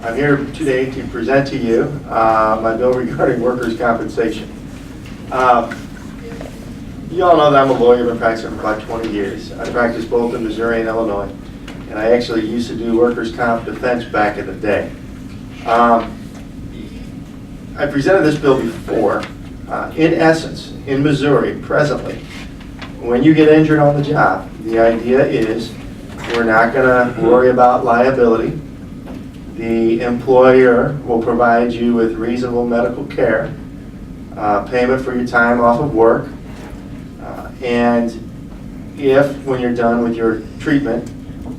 I'm here today to present to you my bill regarding workers' compensation. You all know that I'm a lawyer. I've been practicing for about 20 years. I practice both in Missouri and Illinois, and I actually used to do workers' comp defense back in the day. I presented this bill before. In essence, in Missouri, presently, when you get injured on the job, the idea is we're not going to worry about liability. The employer will provide you with reasonable medical care, payment for your time off of work, and if, when you're done with your treatment,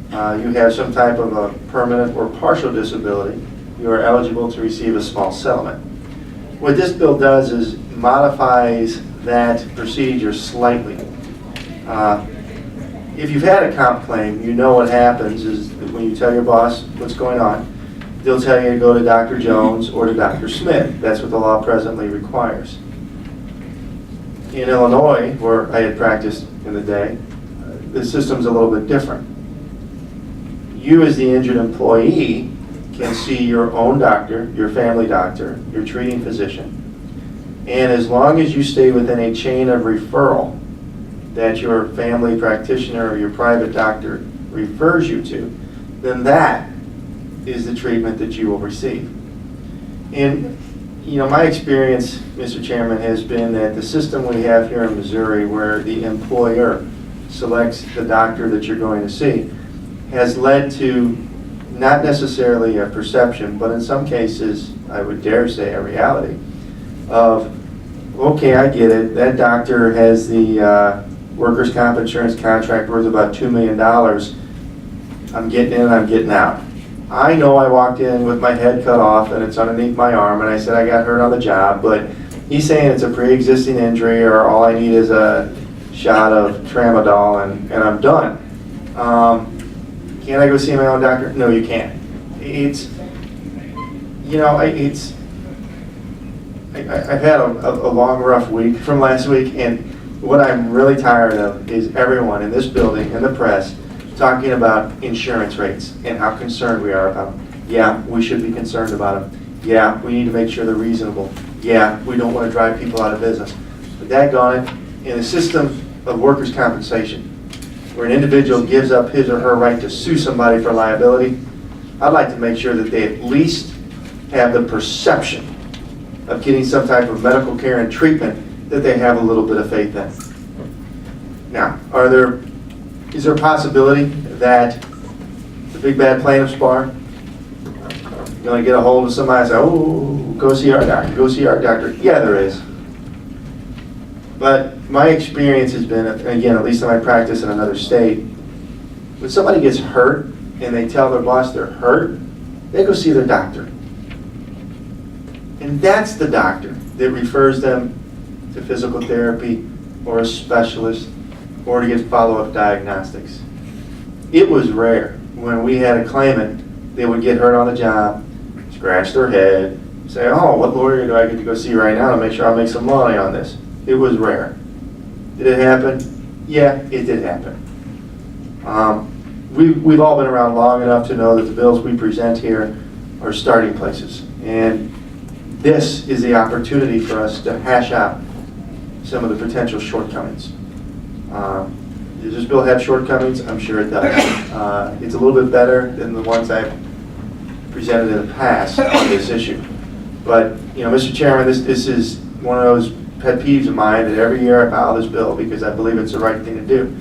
you have some type of a permanent or partial disability, you are eligible to receive a small settlement. What this bill does is modifies that procedure slightly. If you've had a comp claim, you know what happens is that when you tell your boss what's going on, they'll tell you to go to Dr. Jones or to Dr. Smith. That's what the law presently requires. In Illinois, where I had practiced in the day, the system's a little bit different. You as the injured employee can see your own doctor, your family doctor, your treating physician, and as long as you stay within a chain of referral that your family practitioner or your private doctor refers you to, then that is the treatment that you will receive. And my experience, Mr. Chairman, has been that the system we have here in Missouri where the employer selects the doctor that you're going to see has led to not necessarily a perception, but in some cases, I would dare say a reality of, okay, I get it, that doctor has the workers' comp insurance contract worth about $2 million. I'm getting in, I'm getting out. I know I walked in with my head cut off and it's underneath my arm and I said I got hurt on the job, but he's saying it's a pre-existing injury or all I need is a shot of tramadol and I'm done. Can I go see my own doctor? No, you can't. I've had a long, rough week from last week, and what I'm really tired of is everyone in this building and the press talking about insurance rates and how concerned we are about them. Yeah, we should be concerned about them. Yeah, we need to make sure they're reasonable. Yeah, we don't want to drive people out of business. But daggone it, in a system of workers' compensation, where an individual gives up his or her right to sue somebody for liability, I'd like to make sure that they at least have the perception of getting some type of medical care and treatment that they have a little bit of faith in. Now, is there a possibility that the big bad plaintiffs bar going to get a hold of somebody and say, oh, go see our doctor, go see our doctor? Yeah, there is. But my experience has been, again, at least in my practice in another state, when somebody gets hurt and they tell their boss they're hurt, they go see their doctor. And that's the doctor that refers them to physical therapy or a specialist or to get follow-up diagnostics. It was rare when we had a claimant, they would get hurt on the job, scratch their head, say, oh, what lawyer do I get to go see right now to make sure I'll make some money on this? It was rare. Did it happen? Yeah, it did happen. We've all been around long enough to know that the bills we present here are starting places. And this is the opportunity for us to hash out some of the potential shortcomings. Does this bill have shortcomings? I'm sure it does. It's a little bit better than the ones I've presented in the past on this issue. But, Mr. Chairman, this is one of those pet peeves of mine that every year I file this bill because I believe it's the right thing to do.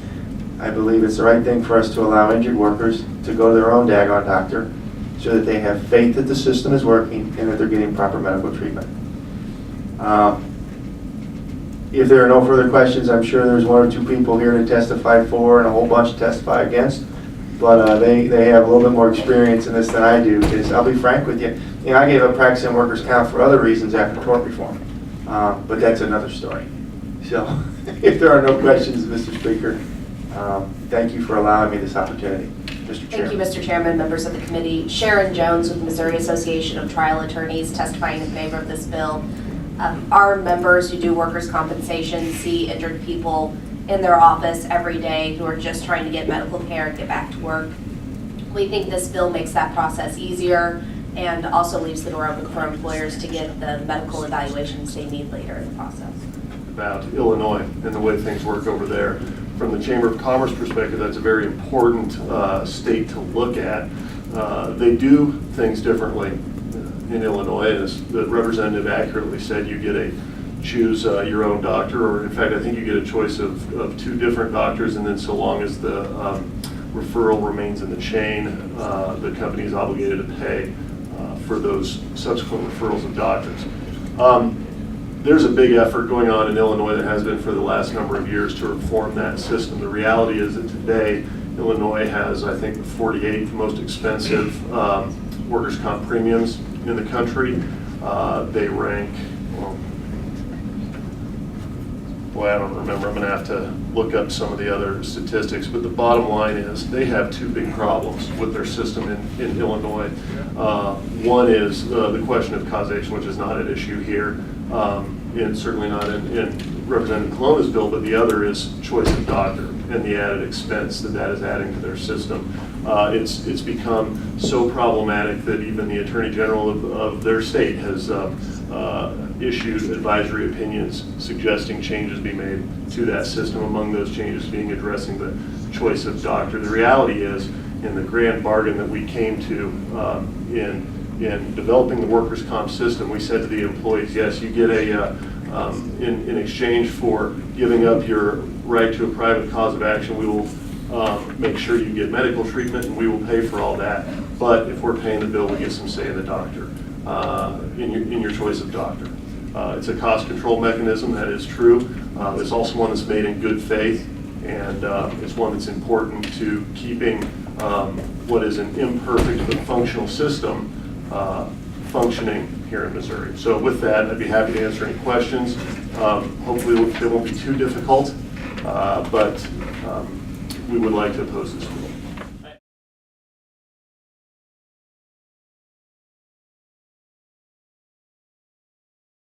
I believe it's the right thing for us to allow injured workers to go to their own daggone doctor so that they have faith that the system is working and that they're getting proper medical treatment. If there are no further questions, I'm sure there's one or two people here to testify for and a whole bunch to testify against. But they have a little bit more experience in this than I do, because I'll be frank with you. I gave up practicing workers' comp for other reasons after tort reform. But that's another story. So if there are no questions, Mr. Speaker, thank you for allowing me this opportunity. Mr. Chairman. Thank you, Mr. Chairman, members of the committee. Sharon Jones with the Missouri Association of Trial Attorneys testifying in favor of this bill. Our members who do workers' compensation see injured people in their office every day who are just trying to get medical care and get back to work. We think this bill makes that process easier and also leaves the door open for employers to get the medical evaluations they need later in the process. About Illinois and the way things work over there. From the Chamber of Commerce perspective, that's a very important state to look at. They do things differently in Illinois. As the representative accurately said, you get a choose your own doctor, or in fact, I think you get a choice of 2 different doctors, and then so long as the referral remains in the chain, the company is obligated to pay for those subsequent referrals of doctors. There's a big effort going on in Illinois that has been for the last number of years to reform that system. The reality is that today, Illinois has, I think, the 48th most expensive workers' comp premiums in the country. They rank, well, boy, I don't remember. I'm going to have to look up some of the other statistics. But the bottom line is they have 2 big problems with their system in Illinois. One is the question of causation, which is not at issue here, and certainly not in Representative Colonna's bill, but the other is choice of doctor and the added expense that is adding to their system. It's become so problematic that even the Attorney General of their state has issued advisory opinions suggesting changes be made to that system, among those changes being addressing the choice of doctor. The reality is, in the grand bargain that we came to in developing the workers' comp system, we said to the employees, yes, you get in exchange for giving up your right to a private cause of action, we will make sure you get medical treatment, and we will pay for all that. But if we're paying the bill, we get some say in the doctor, in your choice of doctor. It's a cost control mechanism, that is true. It's also one that's made in good faith, and it's one that's important to keeping what is an imperfect but functional system functioning here in Missouri. So with that, I'd be happy to answer any questions. Hopefully they won't be too difficult, but we would like to oppose this rule.